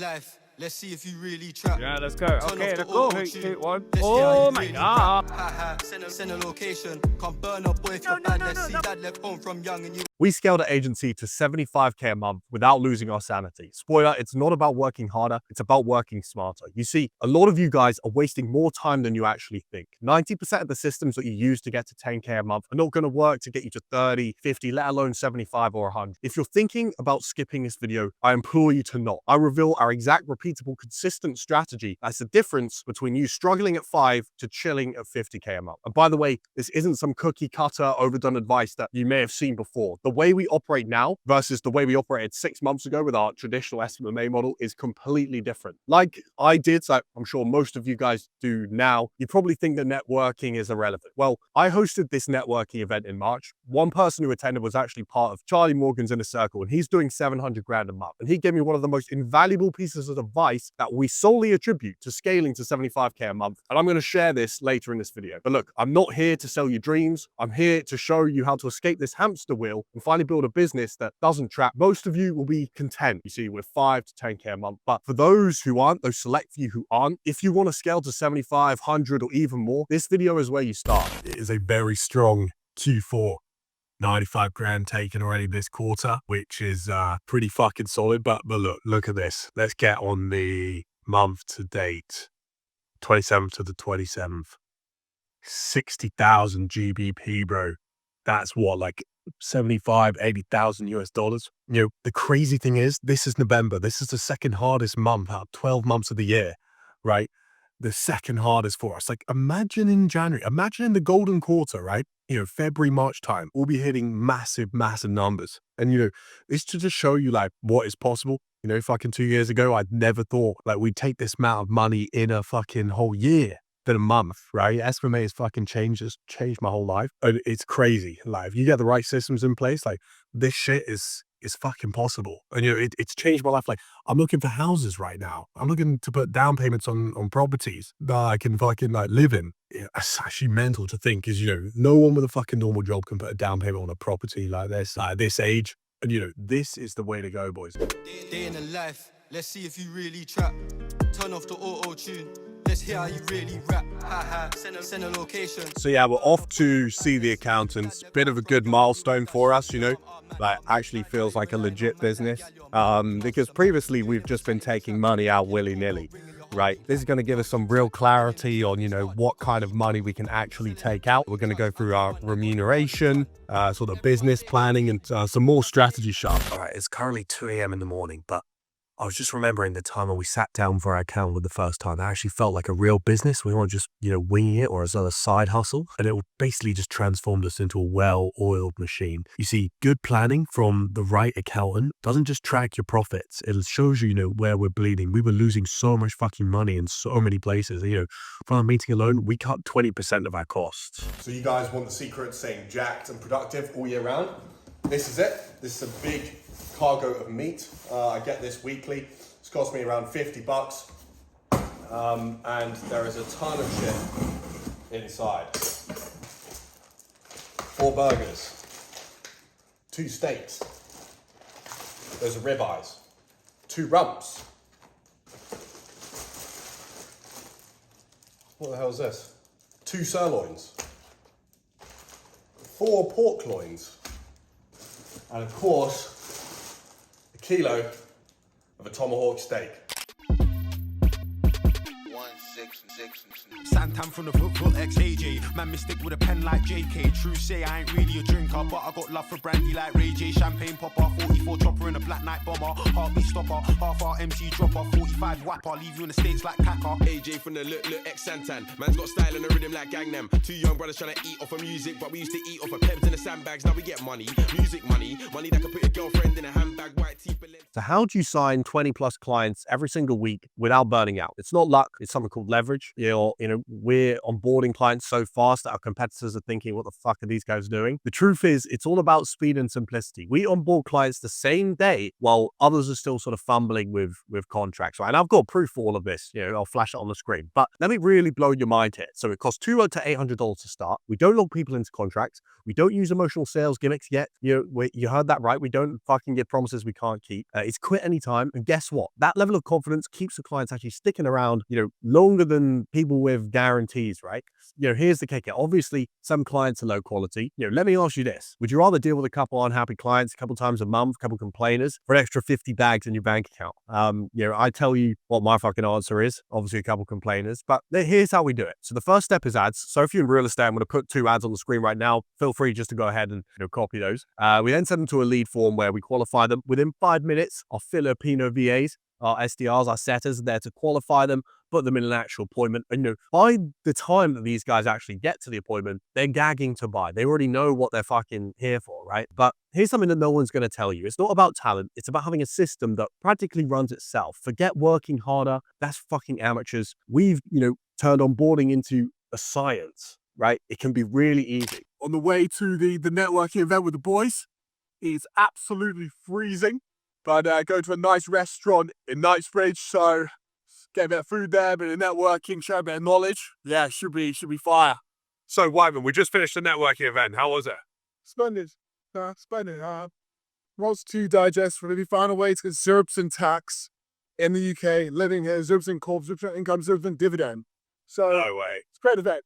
life. Let's see if you really trap. Yeah, let's go. Okay, let's go. Hey, one. Oh my god. Send a location. Can't burn up, boy, if you're bad. Let's see dad left home from young and you. We scaled the agency to 75K a month without losing our sanity. Spoiler, it's not about working harder, it's about working smarter. You see, a lot of you guys are wasting more time than you actually think. 90% of the systems that you use to get to 10K a month are not going to work to get you to 30, 50, let alone 75 or 100. If you're thinking about skipping this video, I implore you to not. I reveal our exact, repeatable, consistent strategy. That's the difference between you struggling at 5 to chilling at 50K a month. And by the way, this isn't some cookie cutter, overdone advice that you may have seen before. The way we operate now versus the way we operated 6 months ago with our traditional SMMA model is completely different. Like I did, so I'm sure most of you guys do now, you probably think that networking is irrelevant. Well, I hosted this networking event in March. One person who attended was actually part of Charlie Morgan's Inner Circle, and he's doing 700 grand a month. And he gave me one of the most invaluable pieces of advice that we solely attribute to scaling to 75K a month. And I'm going to share this later in this video. But look, I'm not here to sell you dreams. I'm here to show you how to escape this hamster wheel and finally build a business that doesn't trap. Most of you will be content, you see, with 5 to 10K a month. But for those who aren't, those select few who aren't, if you want to scale to 75, 100 or even more, this video is where you start. It is a very strong Q4. 95 grand taken already this quarter, which is pretty fucking solid. But look at this. Let's get on the month to date, 27th to the 27th. 60,000 GBP, bro. That's what, like 75, 80,000 US dollars. You know, the crazy thing is, this is November. This is the second hardest month out of 12 months of the year, right? The second hardest for us. Like, imagine in January, imagine in the golden quarter, right? You know, February, March time, we'll be hitting massive, massive numbers. And, you know, it's to just show you like what is possible. You know, fucking 2 years ago, I'd never thought like we'd take this amount of money in a fucking whole year. Than a month, right? SMMA has fucking changed my whole life. And it's crazy. Like, if you get the right systems in place, like this shit is fucking possible. And you know, it's changed my life. Like, I'm looking for houses right now. I'm looking to put down payments on properties that I can fucking like live in. Yeah, it's actually mental to think, is, you know, no one with a fucking normal job can put a down payment on a property like this, at this age. And you know, this is the way to go, boys. Day in the life. Let's see if you really trap. Turn off the auto-tune. Let's hear how you really rap. Send a location. So yeah, we're off to see the accountants. Bit of a good milestone for us, you know. Like, actually feels like a legit business. Because previously we've just been taking money out willy-nilly, right? This is going to give us some real clarity on, you know, what kind of money we can actually take out. We're going to go through our remuneration, sort of business planning, and some more strategy stuff. All right, it's currently 2 a.m. in the morning, but I was just remembering the time when we sat down for our account for the first time. That actually felt like a real business. We weren't just, you know, winging it or as a side hustle. And it basically just transformed us into a well-oiled machine. You see, good planning from the right accountant doesn't just track your profits. It shows you, you know, where we're bleeding. We were losing so much fucking money in so many places. You know, from our meeting alone, we cut 20% of our costs. So you guys want the secret saying jacked and productive all year round? This is it. This is a big cargo of meat. I get this weekly. It's cost me around 50 bucks. And there is a ton of shit inside. 4 burgers, 2 steaks. Those are ribeyes, 2 rumps. What the hell is this? 2 sirloins, 4 pork loins, and of course, kilo of a tomahawk steak. Santam from the football ex-AJ. Man, mystic with a pen like JK. True say I ain't really a drinker, but I got love for brandy like Ray J. Champagne popper, 44 chopper in a black night bomber. Heartbeat stopper, half our MC dropper, 45 whapper. Leave you in the States like Kaka. AJ from the look ex-Santan. Man's got style and a rhythm like Gangnam. 2 young brothers trying to eat off of music, but we used to eat off of peps in the sandbags. Now we get money, music money that can put your girlfriend in a handbag, white teeth. So how do you sign 20 plus clients every single week without burning out? It's not luck, it's something called called leverage. We're onboarding clients so fast that our competitors are thinking, what the fuck are these guys doing? The truth is, it's all about speed and simplicity. We onboard clients the same day while others are still sort of fumbling with contracts, right? And I've got proof for all of this. I'll flash it on the screen. But let me really blow your mind here. So it costs $200 to $800 to start. We don't lock people into contracts. We don't use emotional sales gimmicks yet. You heard that right. We don't fucking give promises we can't keep. It's quit anytime. And guess what? That level of confidence keeps the clients actually sticking around, longer than people with guarantees, right? Here's the kicker. Obviously, some clients are low quality. Let me ask you this. Would you rather deal with a couple unhappy clients a couple times a month, a couple complainers, for an extra 50 bags in your bank account? I tell you what my fucking answer is. Obviously, a couple complainers. But here's how we do it. So the first step is ads. So if you're in real estate, I'm going to put 2 ads on the screen right now. Feel free just to go ahead and copy those. We then send them to a lead form where we qualify them. Within 5 minutes, our Filipino VAs, our SDRs, our setters are there to qualify them, put them in an actual appointment. And by the time that these guys actually get to the appointment, they're gagging to buy. They already know what they're fucking here for, right? But here's something that no one's going to tell you. It's not about talent. It's about having a system that practically runs itself. Forget working harder. That's fucking amateurs. We've, turned onboarding into a science, right? It can be really easy. On the way to the networking event with the boys, it's absolutely freezing. But go to a nice restaurant in Knightsbridge, so get a bit of food there, a bit of networking, share a bit of knowledge. Yeah, should be fire. So, Wyman, we just finished the networking event. How was it? Splendid. Splendid. Lots to digest. Really found a way to get 0% tax in the UK, living here, 0% corp, 0% income, 0% dividend. So, no way. It's a great event.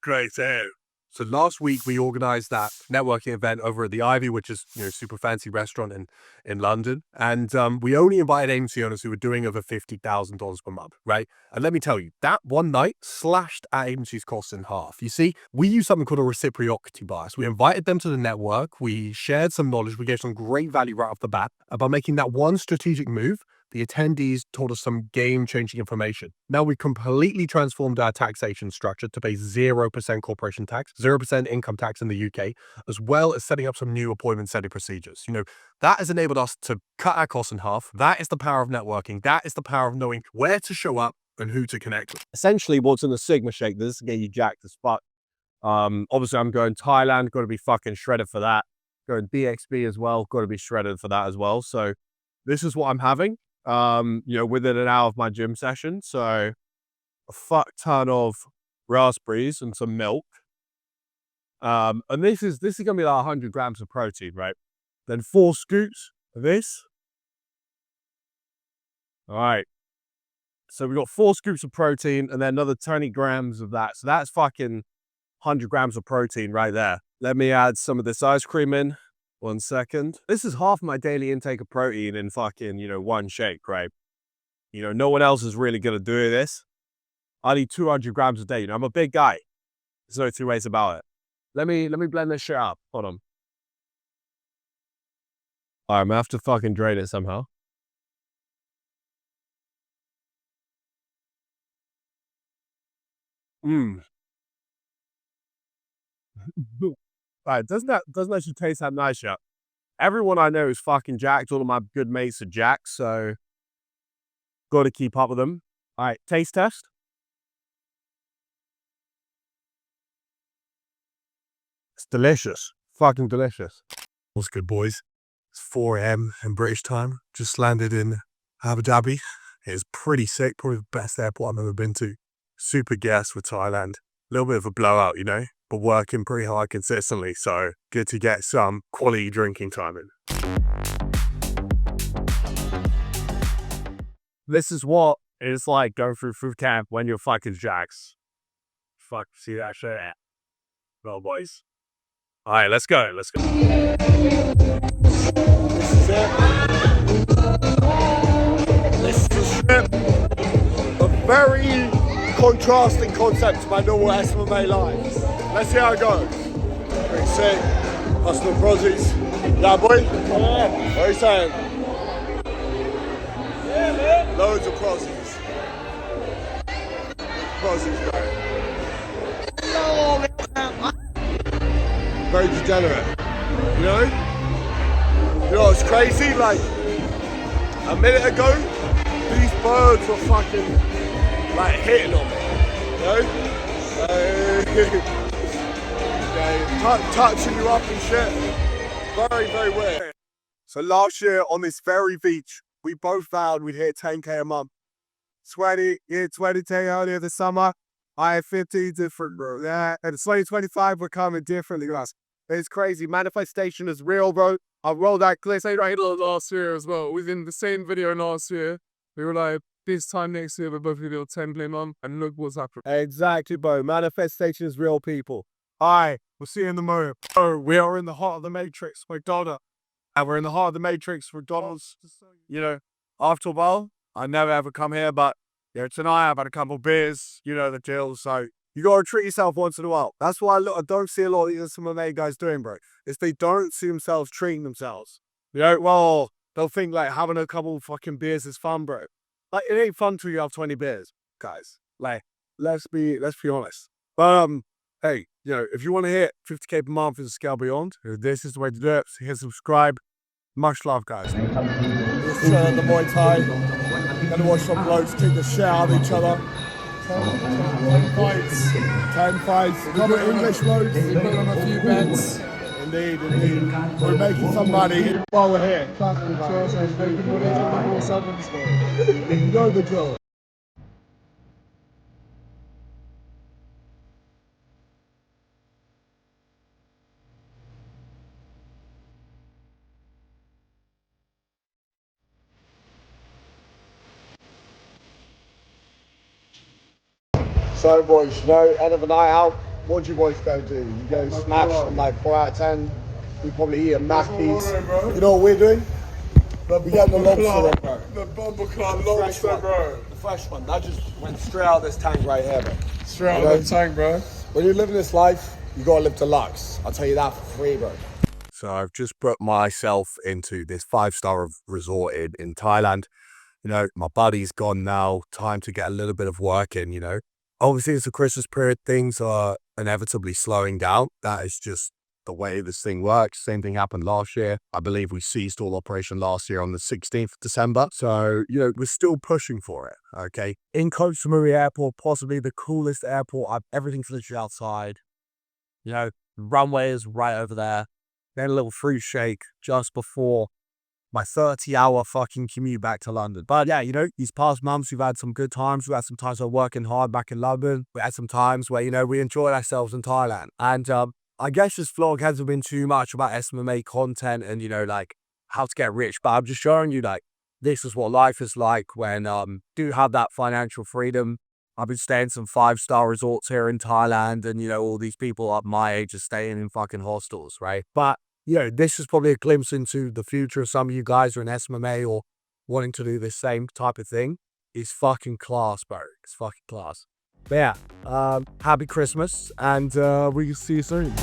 Great to hear. So last week we organized that networking event over at the Ivy, which is super fancy restaurant in London, and we only invited agency owners who were doing over $50,000 per month, right? And let me tell you, that one night slashed our agency's costs in half. You see, we use something called a reciprocity bias. We invited them to the network, we shared some knowledge, we gave some great value right off the bat, and by making that one strategic move, the attendees told us some game-changing information. Now we completely transformed our taxation structure to pay 0% corporation tax, 0% income tax in the UK, as well as setting up some new appointment setting procedures. That has enabled us to cut our costs in half. That is the power of networking. That is the power of knowing where to show up and who to connect with. Essentially, what's in the Sigma shake, this is get you jacked as fuck. Obviously, I'm going Thailand, got to be fucking shredded for that. Going DXB as well, got to be shredded for that as well. So this is what I'm having. Within an hour of my gym session. So a fuck ton of raspberries and some milk. And this is gonna be like 100 grams of protein, right? Then 4 scoops of this. All right. So we got 4 scoops of protein and then another 20 grams of that. So that's fucking 100 grams of protein right there. Let me add some of this ice cream in. 1 second. This is half my daily intake of protein in fucking, one shake, right? No one else is really going to do this. I need 200 grams a day. I'm a big guy. There's no 2 ways about it. Let me blend this shit up. Hold on. All right, I'm going to have to fucking drain it somehow. All right, doesn't actually taste that nice yet. Everyone I know is fucking jacked. All of my good mates are jacked, so got to keep up with them. All right, taste test. It's delicious. Fucking delicious. What's good, boys? It's 4 a.m. in British time. Just landed in Abu Dhabi. It's pretty sick. Probably the best airport I've ever been to. Super gas for Thailand. A little bit of a blowout, but working pretty hard consistently, so good to get some quality drinking time in. This is what it's like going through food camp when you're fucking jacks. Fuck, see that shit? Well, boys. All right, let's go. This is it. This is the strip. A very contrasting concept to my normal SMMA lives. Let's see how it goes. Pretty sick. Hustle prozzies. Yeah, boy? Yeah. What are you saying? Yeah, man. Loads of prozzies. Prozzies, bro. Very degenerate. You know what's crazy? Like, a minute ago, these birds were fucking like hitting on me, you know? Touching you up and shit. Very, very weird. So last year on this very beach, we both vowed we'd hit 10K a month. 20K earlier this summer. I had 15 different, bro. Yeah, and 2025 we're coming differently, guys. It's crazy. Manifestation is real, bro. I rolled that clip. Say right last year as well. Within the same video last year, we were like, this time next year we're both gonna do a 10K month, and look what's happening. Exactly, bro. Manifestation is real, people. Alright, we'll see you in the moment. Oh, we are in the heart of the Matrix, McDonald's. And we're in the heart of the Matrix, McDonald's. You know, after a while, I never ever come here, but you know, tonight I've had a couple of beers, you know the deal, so you gotta treat yourself once in a while. That's why I don't see a lot of these MMA guys doing, bro. Is they don't see themselves treating themselves. You know, well, they'll think like having a couple of fucking beers is fun, bro. Like, it ain't fun till you have 20 beers, guys. Like, let's be honest. But, hey, you know, if you want to hit 50K per month in Scale Beyond, this is the way to do it. So hit subscribe. Much love, guys. The Muay Thai. Gonna watch some blokes kick the shit out of each other. 10 fights. 10 fights. Couple English blokes. We put on a few bets. Indeed. We're making some money while we're here. You know the drill. So boys, you know, end of the night out, what do you boys go do? You go smash on like 4 out of 10. We probably eat a Mackey's. You know what we're doing? We get the lobster, bro. The Bomber Club lobster, bro. The fresh one. That just went straight out of this tank right here, bro. Straight out of the tank, bro. When you're living this life, you gotta live deluxe. I'll tell you that for free, bro. So I've just put myself into this 5-star resort in Thailand. You know, my buddy's gone now. Time to get a little bit of work in, you know. Obviously, it's a Christmas period. Things are inevitably slowing down. That is just the way this thing works. Same thing happened last year. I believe we ceased all operation last year on the 16th of December. So, you know, we're still pushing for it, okay? In Koh Samui Airport, possibly the coolest airport. Everything's literally outside. You know, the runway is right over there. Then a little fruit shake just before my 30-hour fucking commute back to London. But yeah, you know, these past months, we've had some good times. We had some times where working hard back in London. We had some times where, you know, we enjoyed ourselves in Thailand. And I guess this vlog hasn't been too much about SMMA content and, you know, like how to get rich. But I'm just showing you, like, this is what life is like when do have that financial freedom. I've been staying in some 5-star resorts here in Thailand. And, you know, all these people up my age are staying in fucking hostels, right? But you know, this is probably a glimpse into the future. Some of you guys are in SMMA or wanting to do this same type of thing. It's fucking class, bro. It's fucking class. But yeah, happy Christmas, and we see you soon.